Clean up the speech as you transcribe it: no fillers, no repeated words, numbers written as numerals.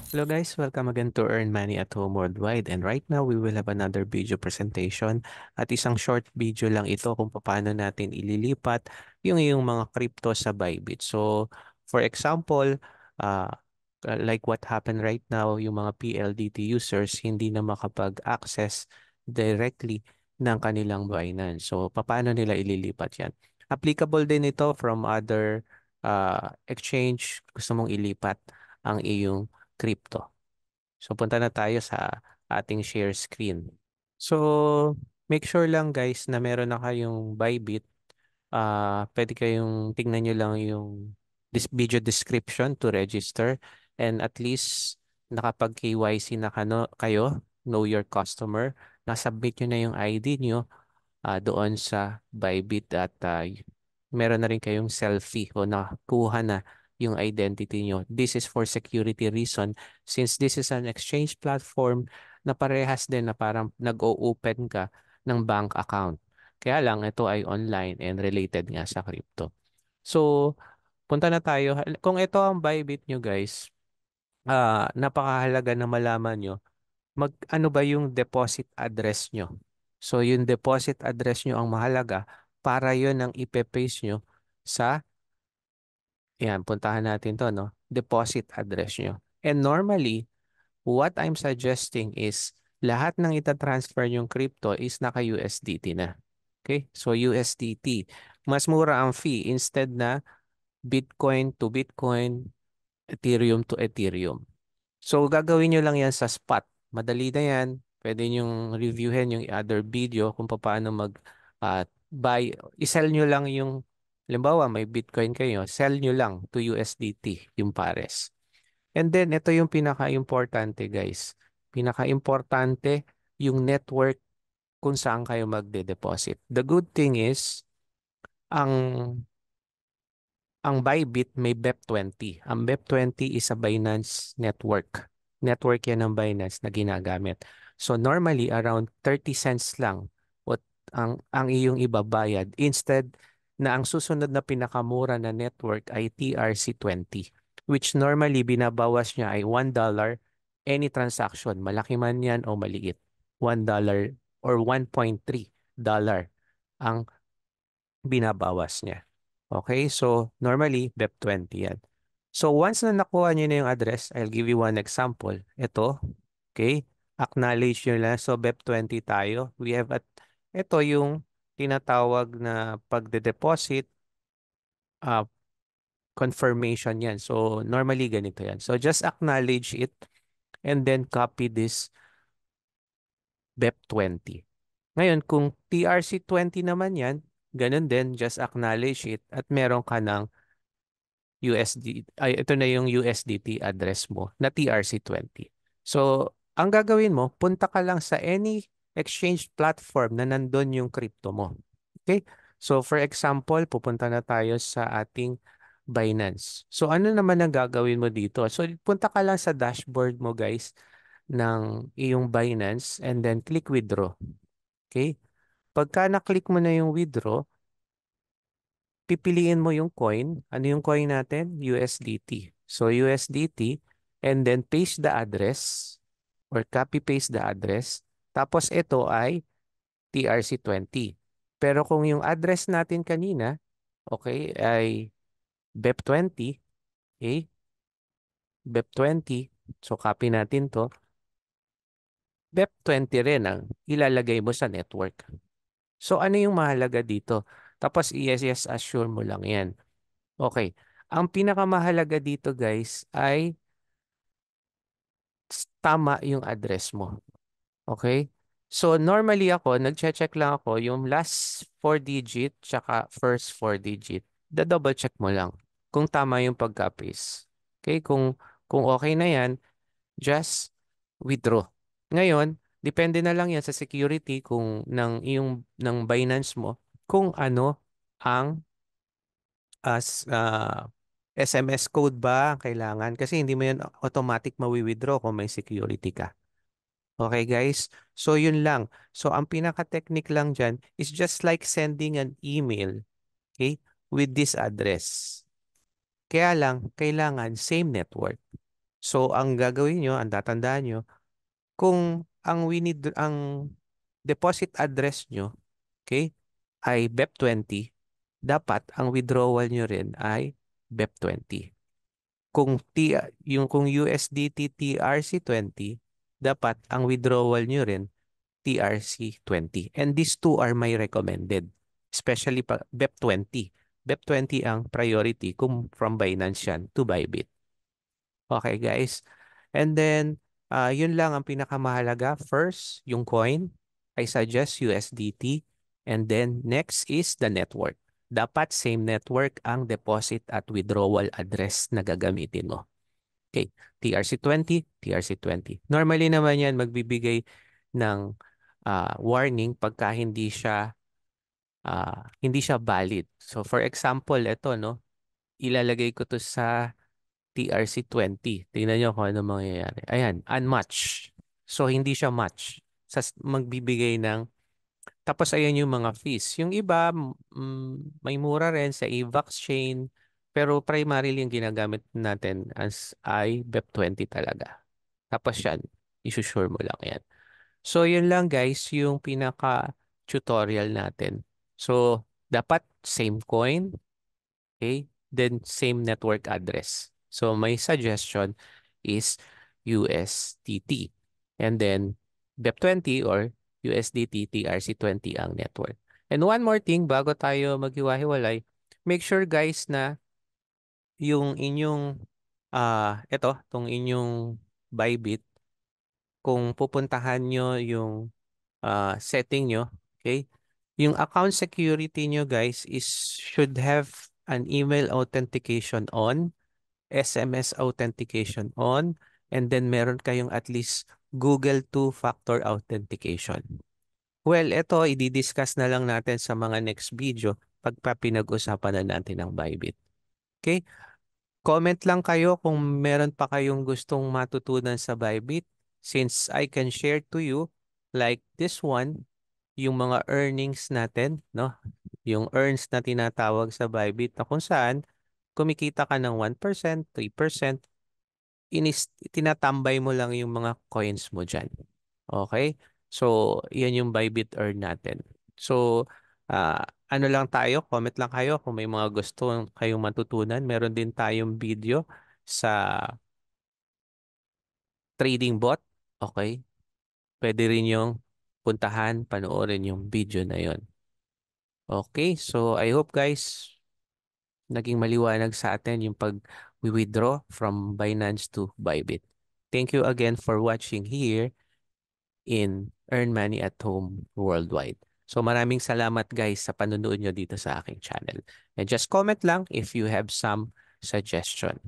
Hello guys, welcome again to Earn Money at Home Worldwide, and right now we will have another video presentation at isang short video lang ito kung paano natin ililipat yung iyong mga crypto sa Bybit. So for example, uh, like what happened right now, yung mga PLDT users hindi na makapag-access directly ng kanilang Binance. So paano nila ililipat yan? Applicable din ito from other exchange gusto mong ilipat ang iyong crypto. So punta na tayo sa ating share screen. So make sure lang guys na meron na kayong Bybit. Pwede kayong tingnan nyo lang yung this video description to register, and at least nakapag KYC na kayo, know your customer, nasubmit nyo na yung ID nyo doon sa Bybit, at meron na rin kayong selfie o nakuha na yung identity nyo. This is for security reason, since this is an exchange platform na parehas din na parang nag-o-open ka ng bank account. Kaya lang ito ay online and related nga sa crypto. So, punta na tayo. Kung ito ang Bybit nyo guys, napakahalaga na malaman nyo ano ba yung deposit address nyo. So yung deposit address nyo ang mahalaga para yun ang ipe-paste nyo sa, yan, puntahan natin to, no? Deposit address nyo. And normally, what I'm suggesting is lahat ng ita-transfer yung crypto is naka-USDT na. Okay? So USDT. Mas mura ang fee instead na Bitcoin to Bitcoin, Ethereum to Ethereum. So, gagawin nyo lang yan sa spot. Madali na yan. Pwede nyong reviewin yung other video kung paano buy. I-sell nyo lang yung, halimbawa, may Bitcoin kayo, sell nyo lang to USDT, yung pares. And then, ito yung pinaka-importante, guys. Pinaka-importante, yung network kung saan kayo magde-deposit. The good thing is, ang Bybit may BEP20. Ang BEP20 is a Binance network. Network yan ng Binance na ginagamit. So normally around 30 cents lang what ang iyong ibabayad, instead na ang susunod na pinakamura na network ay TRC20, which normally binabawas niya ay $1 any transaction, malaki man yan o maliit. $1 or $1.3 ang binabawas niya. Okay, so normally BEP20 yan. So once na nakuha niyo na yung address, I'll give you one example. Ito, okay, acknowledge nyo lang. So BEP20 tayo. Ito yung tinatawag na pagde-deposit, uh, confirmation yan. So normally ganito yan. So just acknowledge it and then copy this BEP20. Ngayon, kung TRC20 naman yan, ganun din, just acknowledge it at meron ka ng ito na yung USDT address mo na TRC20. So, ang gagawin mo, punta ka lang sa any exchange platform na nandun yung crypto mo. Okay? So, for example, pupunta na tayo sa ating Binance. So, ano naman ang gagawin mo dito? So, punta ka lang sa dashboard mo, guys, ng iyong Binance, and then click withdraw. Okay? Pagka na-click mo na yung withdraw, pipiliin mo yung coin. Ano yung coin natin? USDT. So USDT, and then paste the address or copy paste the address. Tapos ito ay TRC20. Pero kung yung address natin kanina, okay, ay BEP20, okay, BEP20, so copy natin to, BEP20 rin ang ilalagay mo sa network. So ano yung mahalaga dito? Tapos yes, assure mo lang yan. Okay. Ang pinakamahalaga dito guys ay tama yung address mo. Okay? So normally ako, nagche-check lang ako yung last 4 digit tsaka first 4 digit. Da-double check mo lang kung tama yung pagka-paste. Okay? Kung okay na yan, just withdraw. Ngayon, depende na lang yan sa security kung ng Binance mo kung ano ang SMS code ba ang kailangan? Kasi hindi mo yan automatic mawi-withdraw kung may security ka. Okay, guys? So, yun lang. So, ang pinaka-technique lang dyan is just like sending an email, okay, with this address. Kaya lang, kailangan same network. So, ang gagawin nyo, ang tatandaan nyo, kung ang deposit address nyo, okay, ay BEP20, dapat ang withdrawal nyo rin ay BEP20. Kung USDT TRC20, dapat ang withdrawal nyo rin TRC20. And these two are my recommended. Especially BEP20. BEP20 ang priority kung from Binance yan to Bybit. Okay, guys. And then, yun lang ang pinakamahalaga. First, yung coin. I suggest USDT. And then, next is the network. Dapat same network ang deposit at withdrawal address na gagamitin mo. Okay, TRC20, TRC20. Normally naman yan magbibigay ng warning pagka hindi siya valid. So for example, ito no, ilalagay ko to sa TRC20. Tingnan nyo kung ano mangyayari. Ayan, unmatched. So hindi siya match. Magbibigay ng tapos ayan yung mga fees. Yung iba may mura rin sa AVAX chain pero primarily yung ginagamit natin as ay BEP20 talaga. Tapos yan, isusure mo lang yan. So, yun lang guys, yung pinaka-tutorial natin. So, dapat same coin, okay? Then, same network address. So, my suggestion is USDT. And then, BEP20 or USDT TRC20 ang network. And one more thing, bago tayo maghiwa-hiwalay, make sure guys na yung inyong, tong inyong Bybit, kung pupuntahan nyo yung setting nyo, okay? Yung account security nyo, guys, should have an email authentication on, SMS authentication on, and then meron kayong at least Google Two-Factor Authentication. Well, ito, i-discuss na lang natin sa mga next video pagpa pinag-usapan na natin ang Bybit. Okay? Comment lang kayo kung meron pa kayong gustong matutunan sa Bybit since I can share to you like this one, yung mga earnings natin, no? Yung earns na tinatawag sa Bybit na kung saan kumikita ka ng 1%, 3%, tinatambay mo lang yung mga coins mo dyan. Okay? So, yan yung Bybit earn natin. So, ano lang tayo, comment lang kayo kung may mga gusto kayong matutunan. Meron din tayong video sa trading bot. Okay? Pwede rin yung puntahan, panoorin yung video na yon. Okay, so I hope guys naging maliwanag sa atin yung pag-withdraw from Binance to Bybit. Thank you again for watching here in Earn Money at Home Worldwide. So maraming salamat guys sa panonood nyo dito sa aking channel. And just comment lang if you have some suggestion.